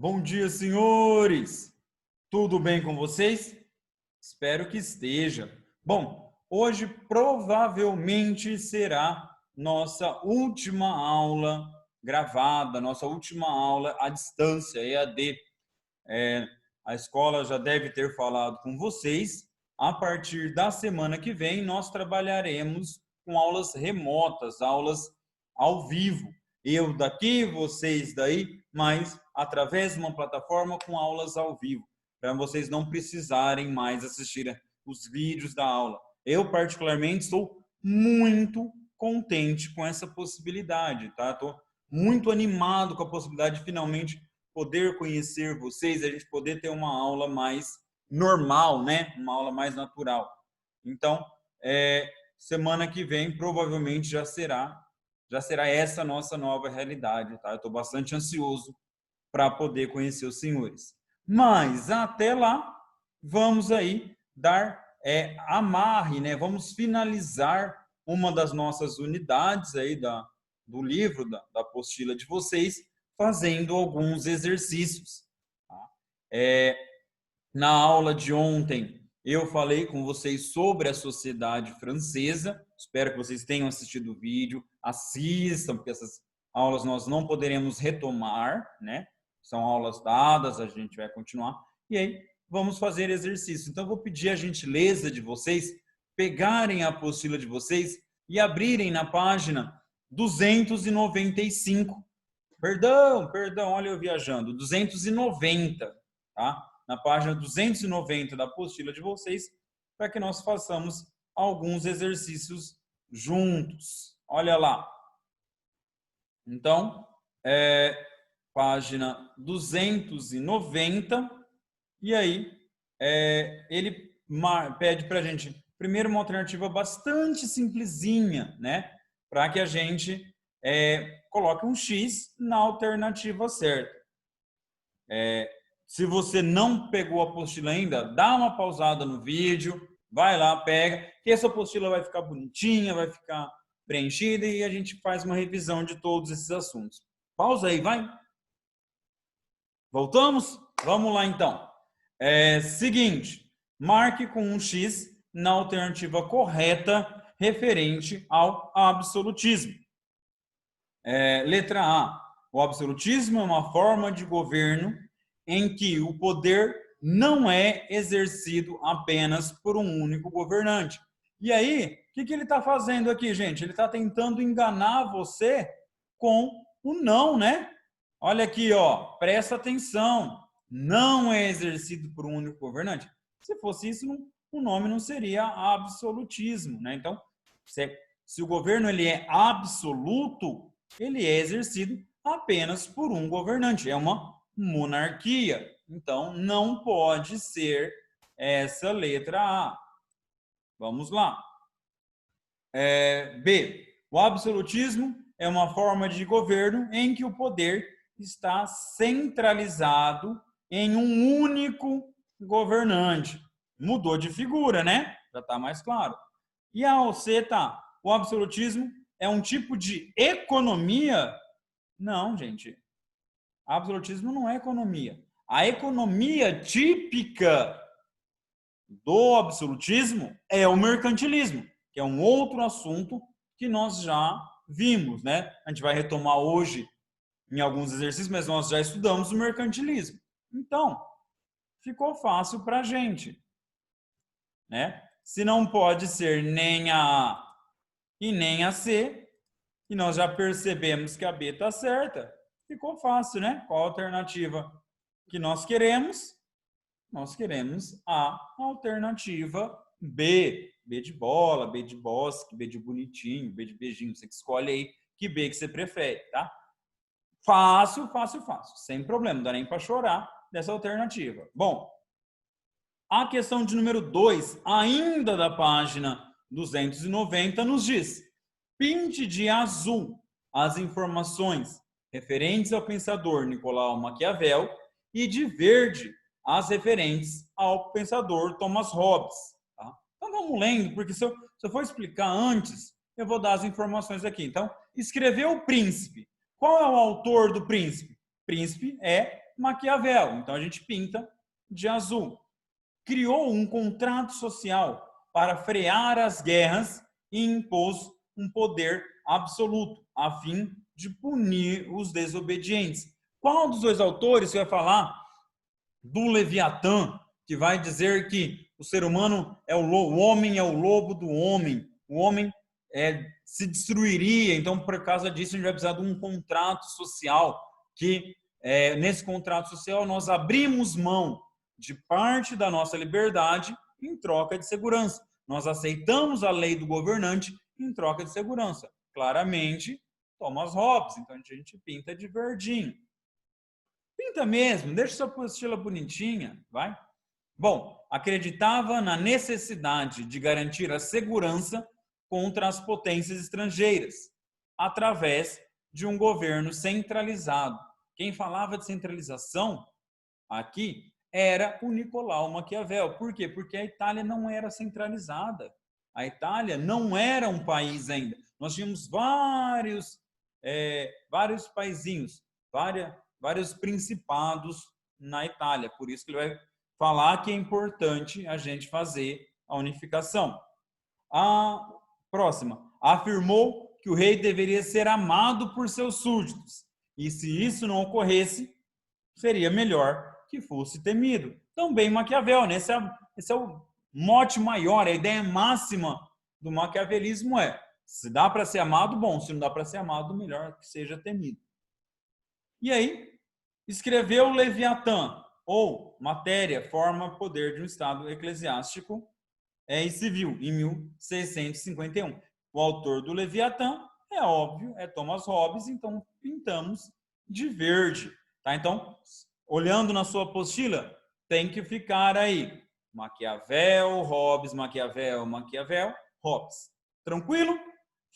Bom dia, senhores! Tudo bem com vocês? Espero que esteja. Bom, hoje provavelmente será nossa última aula gravada, nossa última aula à distância, EAD. A escola já deve ter falado com vocês. A partir da semana que vem, nós trabalharemos com aulas remotas, aulas ao vivo. Eu daqui, vocês daí, mas através de uma plataforma com aulas ao vivo, para vocês não precisarem mais assistir os vídeos da aula. Eu, particularmente, estou muito contente com essa possibilidade, tá? Estou muito animado com a possibilidade de finalmente poder conhecer vocês, a gente poder ter uma aula mais normal, né? Uma aula mais natural. Então, semana que vem provavelmente já será essa nossa nova realidade, tá? Eu estou bastante ansioso para poder conhecer os senhores. Mas até lá, vamos aí dar amarre, né? Vamos finalizar uma das nossas unidades aí do livro, da apostila de vocês, fazendo alguns exercícios. Tá? Na aula de ontem, eu falei com vocês sobre a sociedade francesa. Espero que vocês tenham assistido o vídeo, assistam, porque essas aulas nós não poderemos retomar, né? São aulas dadas, a gente vai continuar. E aí, vamos fazer exercício. Então, eu vou pedir a gentileza de vocês pegarem a apostila de vocês e abrirem na página 295. Perdão, olha eu viajando. 290, tá? Na página 290 da apostila de vocês, para que nós façamos alguns exercícios juntos. Olha lá. Então, página 290, e aí ele pede para a gente, primeiro, uma alternativa bastante simplesinha, né? Para que a gente coloque um X na alternativa certa. Se você não pegou a apostila ainda, dá uma pausada no vídeo, vai lá, pega, que essa apostila vai ficar bonitinha, vai ficar preenchida e a gente faz uma revisão de todos esses assuntos. Pausa aí, vai. Voltamos? Vamos lá, então. Seguinte, marque com um X na alternativa correta referente ao absolutismo. Letra A. O absolutismo é uma forma de governo em que o poder não é exercido apenas por um único governante. E aí, o que ele está fazendo aqui, gente? Ele está tentando enganar você com o não, né? Olha aqui, ó, presta atenção. Não é exercido por um único governante. Se fosse isso, o nome não seria absolutismo, né? Então, se o governo ele é absoluto, ele é exercido apenas por um governante. É uma monarquia. Então, não pode ser essa letra A. Vamos lá. B. O absolutismo é uma forma de governo em que o poder está centralizado em um único governante. Mudou de figura, né? Já está mais claro. E a C tá. O absolutismo é um tipo de economia? Não, gente. Absolutismo não é economia. A economia típica do absolutismo é o mercantilismo, que é um outro assunto que nós já vimos, né? A gente vai retomar hoje em alguns exercícios, mas nós já estudamos o mercantilismo. Então, ficou fácil para a gente, né? Se não pode ser nem a A e nem a C, e nós já percebemos que a B está certa, ficou fácil, né? Qual a alternativa que nós queremos? Nós queremos a alternativa B. B de bola, B de bosque, B de bonitinho, B de beijinho. Você que escolhe aí que B que você prefere, tá? Fácil, fácil, fácil. Sem problema, não dá nem para chorar dessa alternativa. Bom, a questão de número 2, ainda da página 290, nos diz: pinte de azul as informações referentes ao pensador Nicolau Maquiavel e de verde as referentes ao pensador Thomas Hobbes. Tá? Então vamos lendo, porque se eu for explicar antes, eu vou dar as informações aqui. Então, escreveu o Príncipe. Qual é o autor do Príncipe? Príncipe é Maquiavel. Então a gente pinta de azul. Criou um contrato social para frear as guerras e impôs um poder absoluto, a fim de punir os desobedientes. Qual dos dois autores vai falar do Leviatã, que vai dizer que o ser humano é o lobo, o homem é o lobo do homem, o homem se destruiria, então por causa disso a gente vai precisar de um contrato social, que nesse contrato social nós abrimos mão de parte da nossa liberdade em troca de segurança. Nós aceitamos a lei do governante em troca de segurança. Claramente, Thomas Hobbes, então a gente pinta de verdinho. Pinta mesmo, deixa sua apostila bonitinha, vai. Bom, acreditava na necessidade de garantir a segurança contra as potências estrangeiras, através de um governo centralizado. Quem falava de centralização aqui era o Nicolau Maquiavel. Por quê? Porque a Itália não era centralizada. A Itália não era um país ainda. Nós tínhamos vários paizinhos, vários principados na Itália. Por isso que ele vai falar que é importante a gente fazer a unificação. A próxima. Afirmou que o rei deveria ser amado por seus súditos. E se isso não ocorresse, seria melhor que fosse temido. Também Maquiavel, né? Esse é o mote maior, a ideia máxima do maquiavelismo se dá para ser amado, bom. Se não dá para ser amado, melhor que seja temido. E aí, escreveu Leviatã, ou Matéria, Forma, Poder de um Estado Eclesiástico e Civil, em 1651. O autor do Leviatã, é óbvio, é Thomas Hobbes, então pintamos de verde. Tá? Então, olhando na sua apostila, tem que ficar aí. Maquiavel, Hobbes, Maquiavel, Maquiavel, Hobbes. Tranquilo?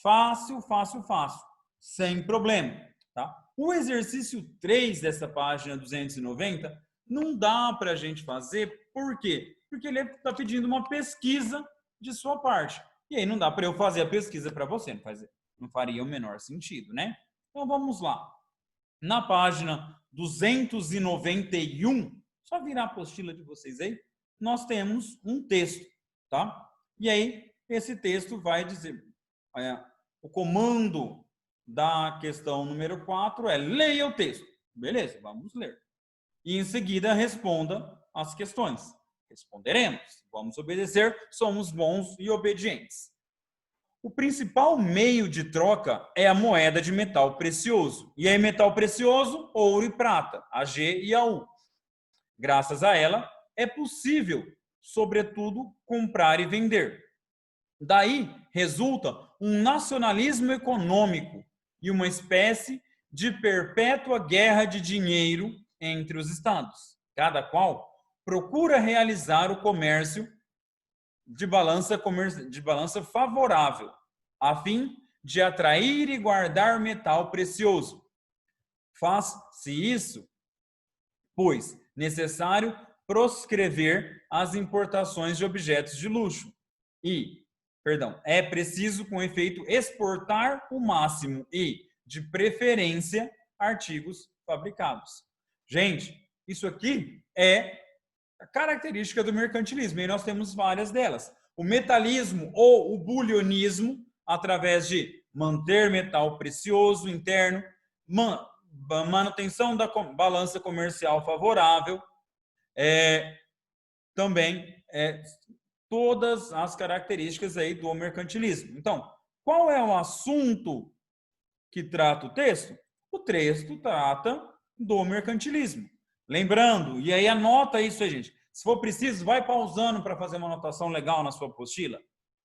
Fácil, fácil, fácil. Sem problema. Tá? O exercício 3 dessa página 290 não dá para a gente fazer. Por quê? Porque ele está pedindo uma pesquisa de sua parte. E aí não dá para eu fazer a pesquisa para você. Não faria o menor sentido, né? Então vamos lá. Na página 291, só virar a apostila de vocês aí, nós temos um texto, tá? E aí, esse texto vai dizer, o comando da questão número 4 é leia o texto. Beleza, vamos ler. E em seguida responda as questões. Responderemos, vamos obedecer, somos bons e obedientes. O principal meio de troca é a moeda de metal precioso. E aí, metal precioso, ouro e prata, AG e AU. Graças a ela, é possível, sobretudo, comprar e vender. Daí resulta um nacionalismo econômico e uma espécie de perpétua guerra de dinheiro entre os estados. Cada qual procura realizar o comércio de balança favorável, a fim de atrair e guardar metal precioso. Faz-se isso, pois necessário proscrever as importações de objetos de luxo é preciso, com efeito, exportar o máximo e, de preferência, artigos fabricados. Gente, isso aqui é a característica do mercantilismo, e nós temos várias delas. O metalismo ou o bulionismo, através de manter metal precioso interno, manutenção da balança comercial favorável, também todas as características aí do mercantilismo. Então, qual é o assunto que trata o texto? O texto trata do mercantilismo. Lembrando, e aí anota isso aí, gente. Se for preciso, vai pausando para fazer uma anotação legal na sua apostila.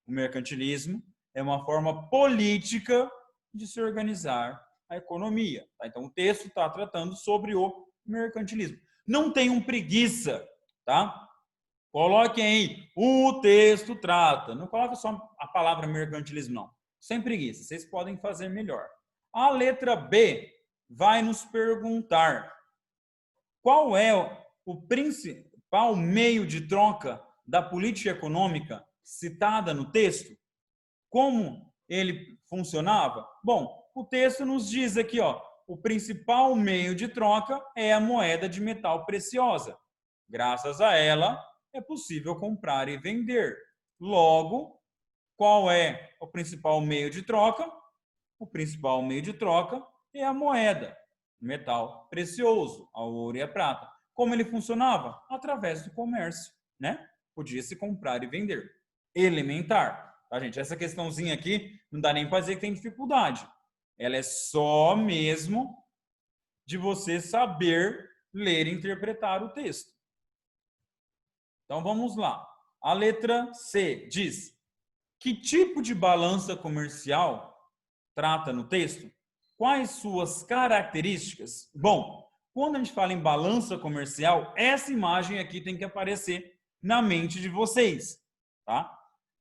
O mercantilismo é uma forma política de se organizar a economia. Tá? Então, o texto está tratando sobre o mercantilismo. Não tenham preguiça, tá? Coloquem aí, o texto trata. Não coloca só a palavra mercantilismo, não. Sem preguiça, vocês podem fazer melhor. A letra B vai nos perguntar qual é o principal meio de troca da política econômica citada no texto? Como ele funcionava? Bom, o texto nos diz aqui, o principal meio de troca é a moeda de metal preciosa. Graças a ela, é possível comprar e vender. Logo, qual é o principal meio de troca? O principal meio de troca é a moeda, metal precioso, a ouro e a prata. Como ele funcionava? Através do comércio, né? Podia-se comprar e vender. Elementar, tá, gente? Essa questãozinha aqui não dá nem para dizer que tem dificuldade. Ela é só mesmo de você saber ler e interpretar o texto. Então vamos lá. A letra C diz: que tipo de balança comercial trata no texto? Quais suas características? Bom, quando a gente fala em balança comercial, essa imagem aqui tem que aparecer na mente de vocês, tá?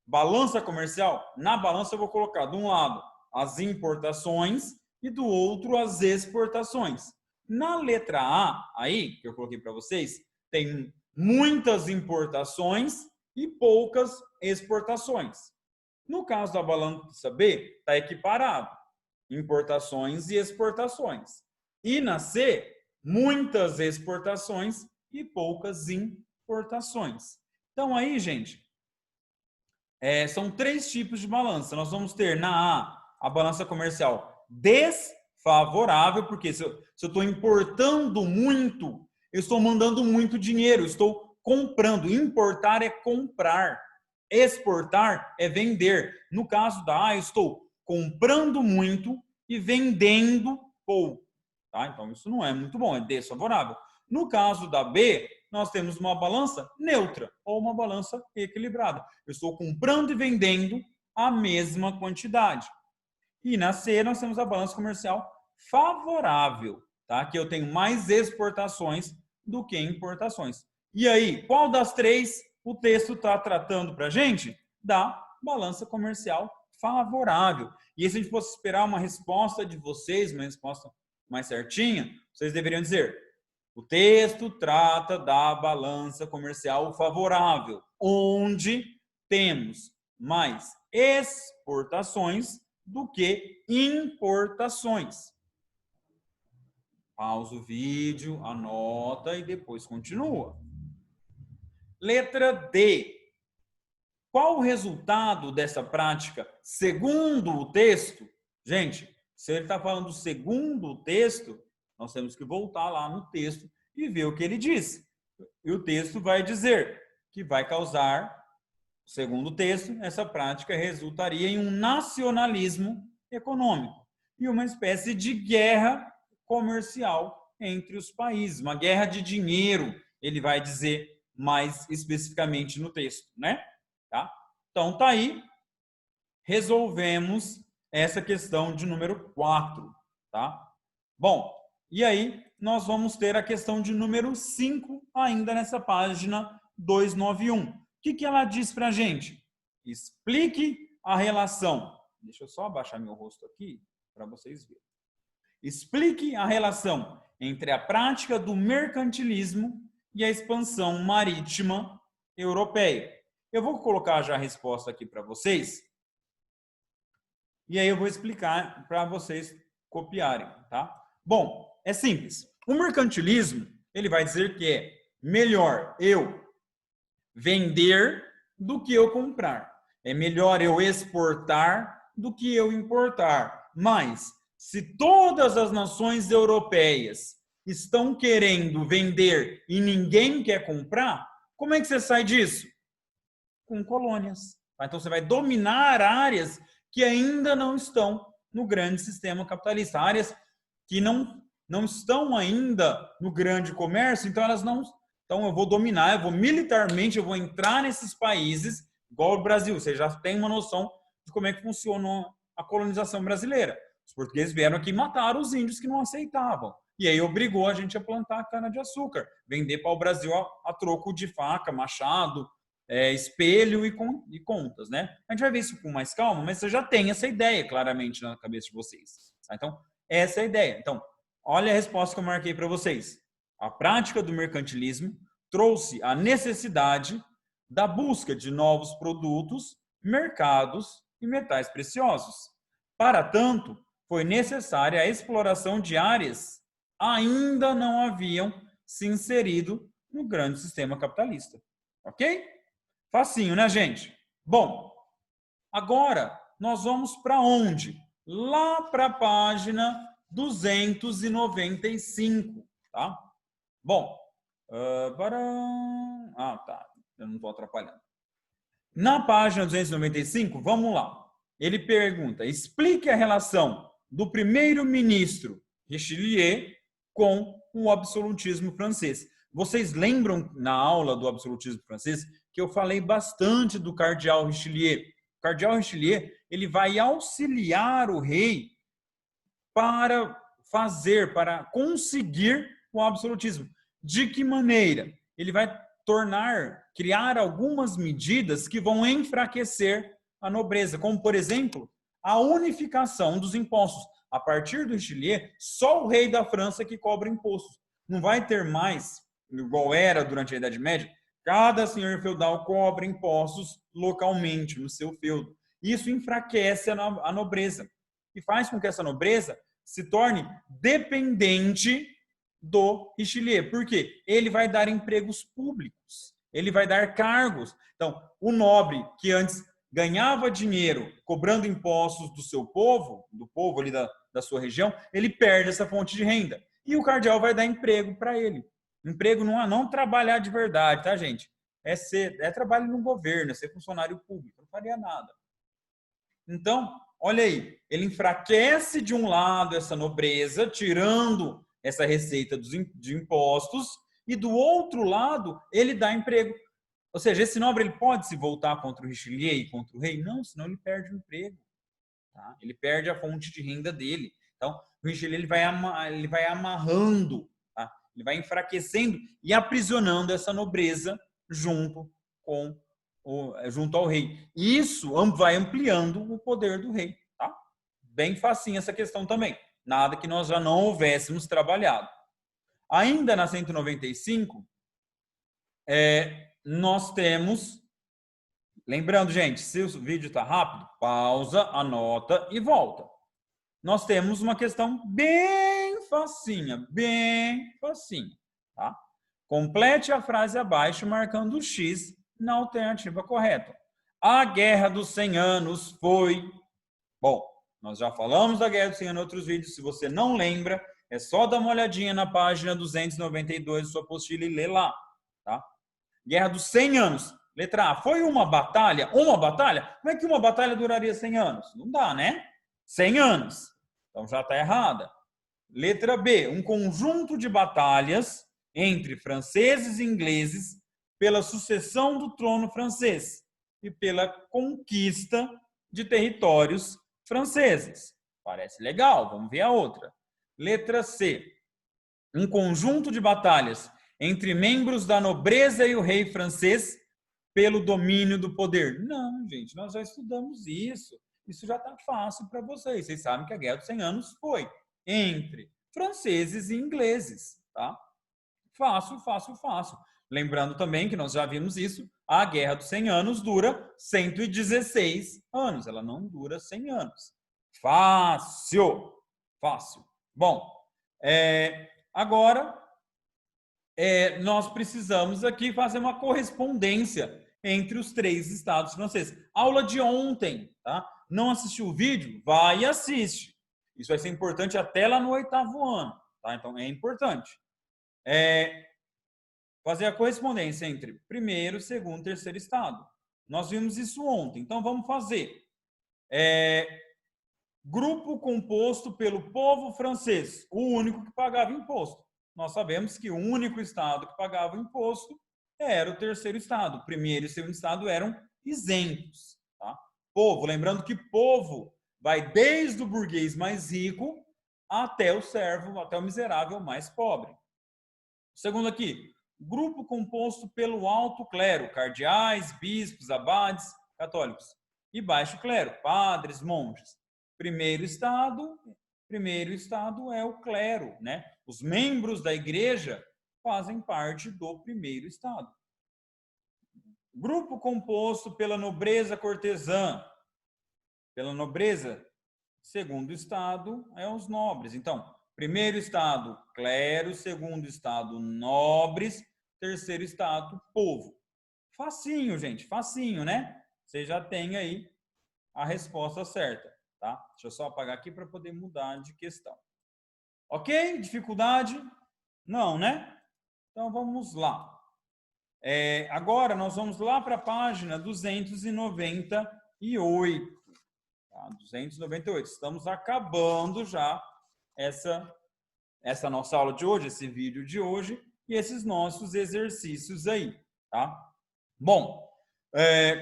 Balança comercial, na balança eu vou colocar de um lado as importações e do outro as exportações. Na letra A, aí, que eu coloquei para vocês, tem muitas importações e poucas exportações. No caso da balança B, está equiparado. Importações e exportações. E na C, muitas exportações e poucas importações. Então aí, gente, são 3 tipos de balança. Nós vamos ter na A balança comercial desfavorável, porque se eu estou importando muito, eu estou mandando muito dinheiro, eu estou comprando. Importar é comprar. Exportar é vender. No caso da A, eu estou comprando muito e vendendo pouco. Tá? Então, isso não é muito bom, é desfavorável. No caso da B, nós temos uma balança neutra ou uma balança equilibrada. Eu estou comprando e vendendo a mesma quantidade. E na C, nós temos a balança comercial favorável, tá? Que eu tenho mais exportações do que importações. E aí, qual das 3 o texto está tratando para a gente? Da balança comercial favorável. E se a gente fosse esperar uma resposta de vocês, uma resposta mais certinha, vocês deveriam dizer: o texto trata da balança comercial favorável, onde temos mais exportações do que importações. Pausa o vídeo, anota e depois continua. Letra D. Qual o resultado dessa prática segundo o texto? Gente, se ele está falando segundo o texto, nós temos que voltar lá no texto e ver o que ele diz. E o texto vai dizer que vai causar, segundo o texto, essa prática resultaria em um nacionalismo econômico e uma espécie de guerra comercial entre os países, uma guerra de dinheiro, ele vai dizer mais especificamente no texto, né? Tá? Então, tá aí, resolvemos essa questão de número 4, tá? Bom, e aí nós vamos ter a questão de número 5 ainda nessa página 291. O que ela diz para a gente? Explique a relação. Deixa eu só abaixar meu rosto aqui para vocês verem. Explique a relação entre a prática do mercantilismo e a expansão marítima europeia. Eu vou colocar já a resposta aqui para vocês. E aí eu vou explicar para vocês copiarem, tá? Bom, é simples. O mercantilismo, ele vai dizer que é melhor eu vender do que eu comprar. É melhor eu exportar do que eu importar. Mas, se todas as nações europeias estão querendo vender e ninguém quer comprar, como é que você sai disso? Com colônias. Então, você vai dominar áreas que ainda não estão no grande sistema capitalista. Áreas que não estão ainda no grande comércio, então elas não... Então, eu vou dominar, eu vou militarmente, eu vou entrar nesses países, igual o Brasil. Você já tem uma noção de como é que funciona a colonização brasileira. Os portugueses vieram aqui e mataram os índios que não aceitavam. E aí obrigou a gente a plantar cana-de-açúcar, vender para o Brasil a troco de faca, machado, espelho e contas, né? A gente vai ver isso com mais calma, mas você já tem essa ideia claramente na cabeça de vocês. Tá? Então, essa é a ideia. Então, olha a resposta que eu marquei para vocês. A prática do mercantilismo trouxe a necessidade da busca de novos produtos, mercados e metais preciosos. Para tanto, foi necessária a exploração de áreas ainda não haviam se inserido no grande sistema capitalista. Ok? Facinho, né, gente? Bom, agora nós vamos para onde? Lá para a página 295, tá? Bom, tá, eu não estou atrapalhando. Na página 295, vamos lá. Ele pergunta, explique a relação do primeiro-ministro Richelieu com o absolutismo francês. Vocês lembram na aula do absolutismo francês que eu falei bastante do cardeal Richelieu? O cardeal Richelieu, ele vai auxiliar o rei para conseguir o absolutismo. De que maneira? Ele vai criar algumas medidas que vão enfraquecer a nobreza, como, por exemplo, a unificação dos impostos. A partir do Richelieu, só o rei da França que cobra impostos. Não vai ter mais, igual era durante a Idade Média, cada senhor feudal cobra impostos localmente, no seu feudo. Isso enfraquece a nobreza e faz com que essa nobreza se torne dependente do Richelieu. Por quê? Ele vai dar empregos públicos, ele vai dar cargos. Então, o nobre que antes ganhava dinheiro cobrando impostos do seu povo, do povo ali da sua região, ele perde essa fonte de renda. E o cardeal vai dar emprego para ele. Emprego não trabalhar de verdade, tá, gente? É trabalho no governo, é ser funcionário público, não faria nada. Então, olha aí, ele enfraquece de um lado essa nobreza, tirando essa receita de impostos, e do outro lado, ele dá emprego. Ou seja, esse nobre ele pode se voltar contra o Richelieu e contra o rei? Não, senão ele perde o emprego. Tá? Ele perde a fonte de renda dele. Então, o Richelieu ele vai amarrando, tá? Ele vai enfraquecendo e aprisionando essa nobreza junto ao rei. Isso vai ampliando o poder do rei. Tá? Bem facinho essa questão também. Nada que nós já não houvéssemos trabalhado. Ainda na 195, nós temos... Lembrando, gente, se o vídeo está rápido, pausa, anota e volta. Nós temos uma questão bem facinha, tá? Complete a frase abaixo marcando o X na alternativa correta. A Guerra dos 100 Anos foi... Bom, nós já falamos da Guerra dos 100 Anos em outros vídeos. Se você não lembra, é só dar uma olhadinha na página 292 da sua apostila e ler lá, tá? Guerra dos 100 Anos. Letra A, foi uma batalha? Uma batalha? Como é que uma batalha duraria 100 anos? Não dá, né? 100 anos. Então já está errada. Letra B, um conjunto de batalhas entre franceses e ingleses pela sucessão do trono francês e pela conquista de territórios franceses. Parece legal, vamos ver a outra. Letra C, um conjunto de batalhas entre membros da nobreza e o rei francês pelo domínio do poder. Não, gente, nós já estudamos isso. Isso já está fácil para vocês. Vocês sabem que a Guerra dos 100 Anos foi entre franceses e ingleses, tá? Fácil, fácil, fácil. Lembrando também que nós já vimos isso, a Guerra dos 100 Anos dura 116 anos, ela não dura 100 anos. Fácil, fácil. Bom, agora nós precisamos aqui fazer uma correspondência entre os 3 estados franceses. Aula de ontem, tá? Não assistiu o vídeo? Vai e assiste. Isso vai ser importante até lá no 8º ano, tá? Então, é importante. Fazer a correspondência entre primeiro, segundo e terceiro estado. Nós vimos isso ontem, então vamos fazer. Grupo composto pelo povo francês, o único que pagava imposto. Nós sabemos que o único estado que pagava imposto era o terceiro estado. O primeiro e o segundo estado eram isentos. Tá? Povo, lembrando que povo vai desde o burguês mais rico até o servo, até o miserável mais pobre. Segundo aqui, grupo composto pelo alto clero, cardeais, bispos, abades, católicos. E baixo clero, padres, monges. Primeiro estado é o clero, né? Os membros da igreja fazem parte do primeiro estado. Grupo composto pela nobreza cortesã, pela nobreza segundo estado é os nobres. Então, primeiro estado, clero, segundo estado, nobres, terceiro estado, povo. Facinho, gente, facinho, né? Você já tem aí a resposta certa, tá? Deixa eu só apagar aqui para poder mudar de questão. Ok? Dificuldade? Não, né? Então, vamos lá. Agora, nós vamos lá para a página 298. Tá? 298. Estamos acabando já essa nossa aula de hoje, esse vídeo de hoje e esses nossos exercícios aí, tá? Bom,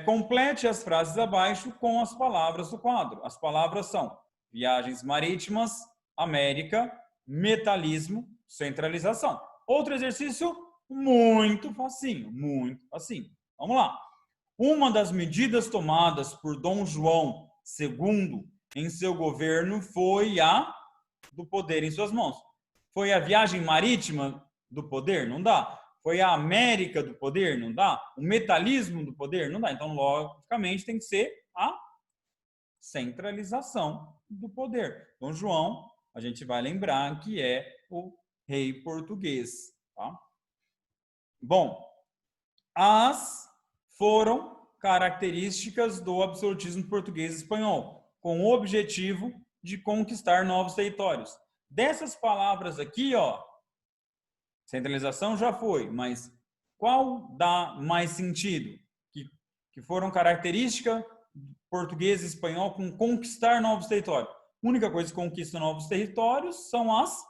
complete as frases abaixo com as palavras do quadro. As palavras são viagens marítimas, América, metalismo, centralização. Outro exercício muito facinho, muito facinho. Vamos lá. Uma das medidas tomadas por Dom João II em seu governo foi a do poder em suas mãos. Foi a viagem marítima do poder? Não dá. Foi a América do poder? Não dá. O metalismo do poder? Não dá. Então, logicamente, tem que ser a centralização do poder. Dom João, a gente vai lembrar que é o rei português. Tá? Bom, as foram características do absolutismo português e espanhol, com o objetivo de conquistar novos territórios. Dessas palavras aqui, ó, centralização já foi, mas qual dá mais sentido? Que foram características português e espanhol com conquistar novos territórios. A única coisa que conquista novos territórios são as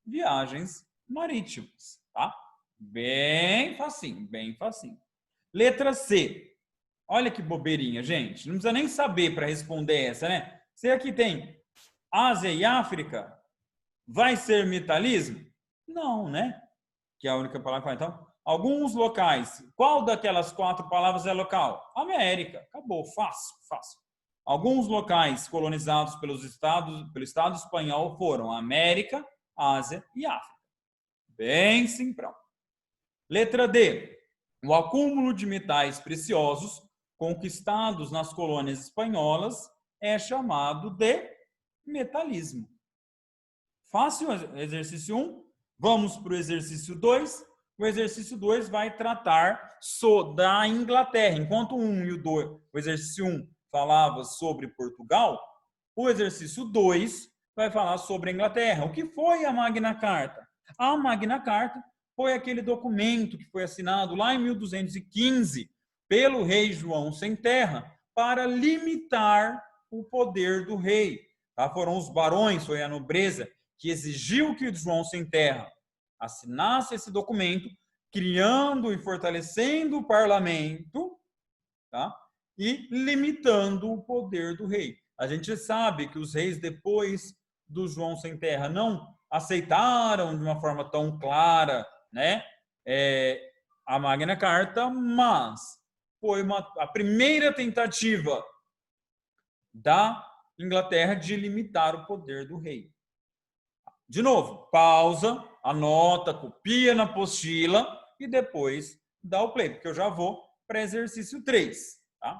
viagens marítimas, tá? Bem facinho, bem facinho. Letra C. Olha que bobeirinha, gente. Não precisa nem saber para responder essa, né? Se aqui tem Ásia e África, vai ser metalismo? Não, né? Que é a única palavra que vai. Então, alguns locais. Qual daquelas 4 palavras é local? América. Acabou. Fácil, fácil. Alguns locais colonizados pelo Estado espanhol foram América, Ásia e África. Bem simprão. Letra D. O acúmulo de metais preciosos conquistados nas colônias espanholas é chamado de metalismo. Fácil exercício 1. Vamos para o exercício 2. O exercício 2 vai tratar da Inglaterra. Enquanto o exercício 1 falava sobre Portugal, o exercício 2 vai falar sobre a Inglaterra. O que foi a Magna Carta? A Magna Carta foi aquele documento que foi assinado lá em 1215 pelo rei João Sem Terra para limitar o poder do rei. Tá? Foram os barões, foi a nobreza que exigiu que o João Sem Terra assinasse esse documento, criando e fortalecendo o parlamento, tá? E limitando o poder do rei. A gente sabe que os reis, depois do João Sem Terra, não aceitaram de uma forma tão clara, né, a Magna Carta, mas foi a primeira tentativa da Inglaterra de limitar o poder do rei. De novo, pausa, anota, copia na apostila e depois dá o play, porque eu já vou para exercício 3. Tá?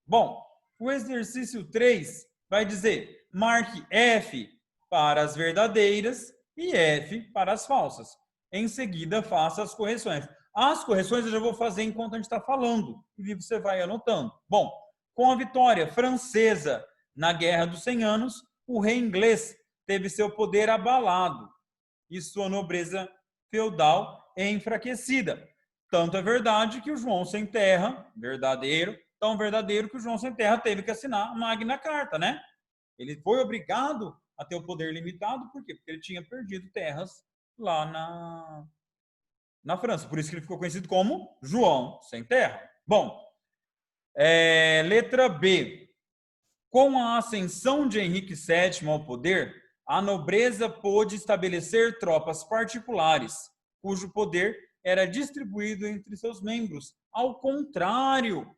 Bom, o exercício 3 vai dizer marque F para as verdadeiras e F para as falsas. Em seguida, faça as correções. As correções eu já vou fazer enquanto a gente está falando, e você vai anotando. Bom, com a vitória francesa na Guerra dos 100 Anos, o rei inglês teve seu poder abalado e sua nobreza feudal enfraquecida. Tanto é verdade que o João Sem Terra, tão verdadeiro que o João Sem Terra teve que assinar a Magna Carta, né? Ele foi obrigado a ter o poder limitado, por quê? Porque ele tinha perdido terras lá na França. Por isso que ele ficou conhecido como João Sem Terra. Bom, letra B. Com a ascensão de Henrique VII ao poder, a nobreza pôde estabelecer tropas particulares, cujo poder era distribuído entre seus membros. Ao contrário,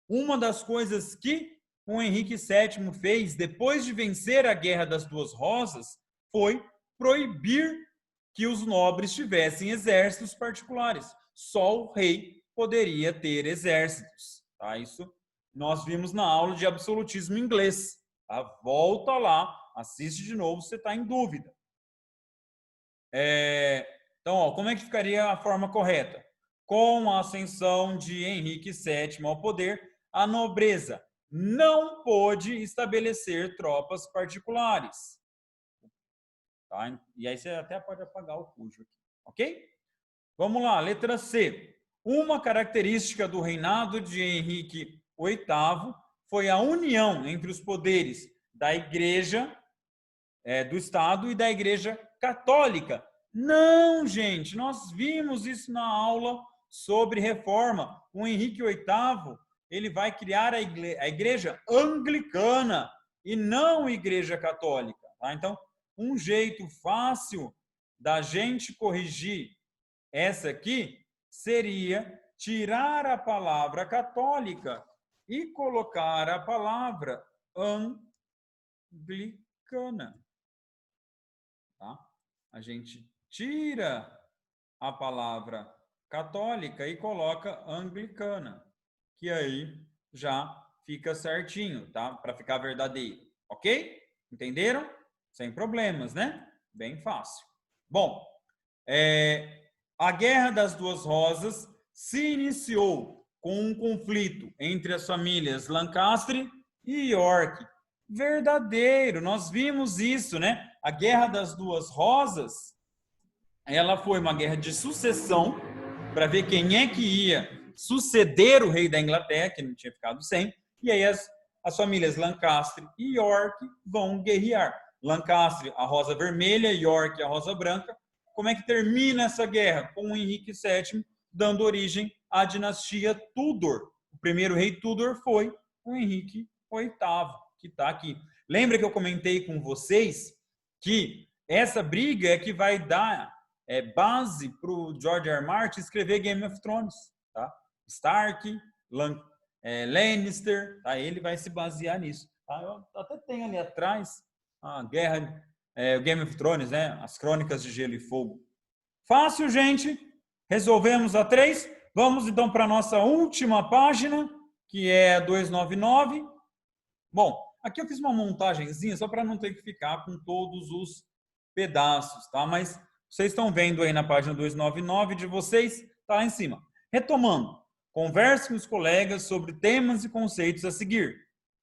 uma das coisas que o Henrique VII fez depois de vencer a Guerra das Duas Rosas foi proibir que os nobres tivessem exércitos particulares. Só o rei poderia ter exércitos. Tá? Isso nós vimos na aula de absolutismo inglês. Tá? Volta lá Assiste de novo se você está em dúvida. Então, ó, como é que ficaria a forma correta? Com a ascensão de Henrique VII ao poder, a nobreza não pôde estabelecer tropas particulares. Tá? E aí você até pode apagar o cujo aqui, ok? Vamos lá, letra C. Uma característica do reinado de Henrique VIII foi a união entre os poderes da Igreja, do Estado e da Igreja Católica. Não, gente, nós vimos isso na aula sobre reforma. O Henrique VIII, ele vai criar a Igreja Anglicana e não Igreja Católica. Tá? Então, um jeito fácil da gente corrigir essa aqui seria tirar a palavra católica e colocar a palavra anglicana. Tá? A gente tira a palavra católica e coloca anglicana, que aí já fica certinho, tá? Para ficar verdadeiro, ok? Entenderam? Sem problemas, né? Bem fácil. Bom, a Guerra das Duas Rosas se iniciou com um conflito entre as famílias Lancaster e York. Verdadeiro, nós vimos isso, né? A Guerra das Duas Rosas, ela foi uma guerra de sucessão para ver quem é que ia suceder o rei da Inglaterra, que não tinha ficado sem, e aí as famílias Lancaster e York vão guerrear. Lancaster, a rosa vermelha, York, a rosa branca. Como é que termina essa guerra? Com o Henrique VII dando origem à dinastia Tudor. O primeiro rei Tudor foi o Henrique VIII, que está aqui. Lembra que eu comentei com vocês que essa briga é que vai dar base para o George R. R. Martin escrever Game of Thrones. Tá? Stark, Lannister, tá? Ele vai se basear nisso. Tá? Eu até tenho ali atrás a guerra, o Game of Thrones, né? As Crônicas de Gelo e Fogo. Fácil, gente. Resolvemos a 3. Vamos então para a nossa última página, que é a 299. Bom, aqui eu fiz uma montagenzinha só para não ter que ficar com todos os pedaços, tá? Mas vocês estão vendo aí na página 299 de vocês, tá lá em cima. Retomando, converse com os colegas sobre temas e conceitos a seguir,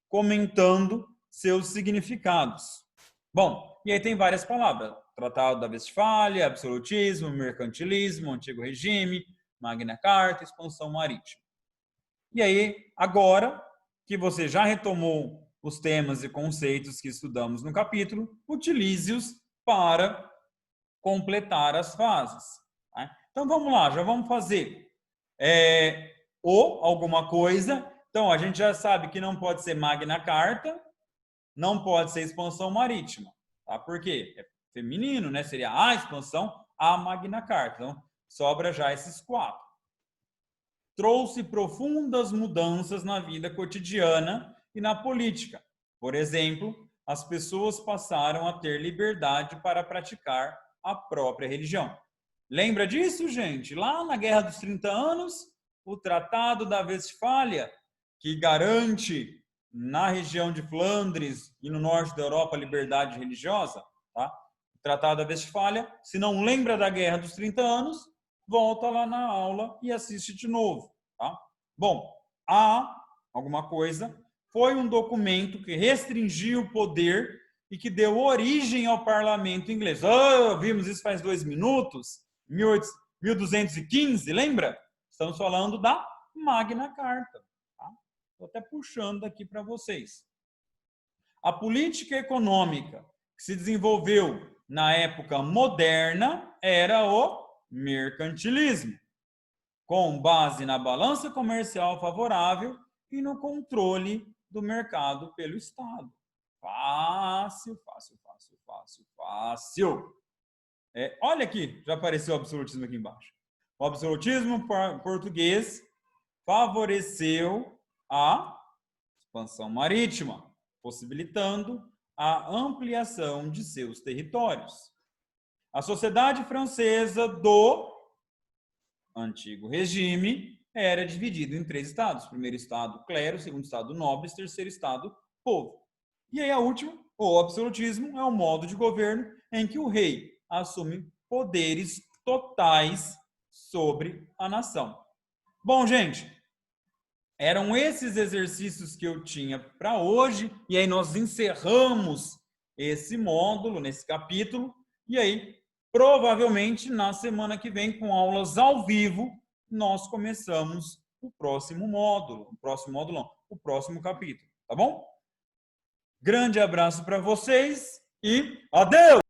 comentando seus significados. Bom, e aí tem várias palavras. Tratado da Westfália, absolutismo, mercantilismo, antigo regime, Magna Carta, expansão marítima. E aí, agora que você já retomou os temas e conceitos que estudamos no capítulo, utilize-os para completar as fases. Tá? Então, vamos lá, já vamos fazer ou alguma coisa. Então, a gente já sabe que não pode ser Magna Carta, não pode ser expansão marítima. Tá? Por quê? É feminino, né? Seria a expansão, a Magna Carta. Então, sobra já esses 4. Trouxe profundas mudanças na vida cotidiana e na política. Por exemplo, as pessoas passaram a ter liberdade para praticar a própria religião. Lembra disso, gente? Lá na Guerra dos 30 Anos, o Tratado da Westfália, que garante na região de Flandres e no norte da Europa a liberdade religiosa, tá? O Tratado da Westfália, se não lembra da Guerra dos 30 Anos, volta lá na aula e assiste de novo. Tá? Bom, alguma coisa foi um documento que restringiu o poder e que deu origem ao parlamento inglês. Vimos isso faz 2 minutos, 1215, lembra? Estamos falando da Magna Carta. Estou até puxando aqui para vocês. A política econômica que se desenvolveu na época moderna era o mercantilismo, com base na balança comercial favorável e no controle do mercado pelo Estado. Fácil, fácil, fácil, fácil, fácil. Olha aqui, já apareceu o absolutismo aqui embaixo. O absolutismo português favoreceu a expansão marítima, possibilitando a ampliação de seus territórios. A sociedade francesa do antigo regime era dividida em 3 estados. Primeiro estado, clero. Segundo estado, nobres. Terceiro estado, povo. E aí a última, o absolutismo, é um modo de governo em que o rei assume poderes totais sobre a nação. Bom, gente, eram esses exercícios que eu tinha para hoje, e aí nós encerramos esse módulo, nesse capítulo, e aí, provavelmente, na semana que vem, com aulas ao vivo, nós começamos o próximo módulo, não, o próximo capítulo, tá bom? Grande abraço para vocês e adeus!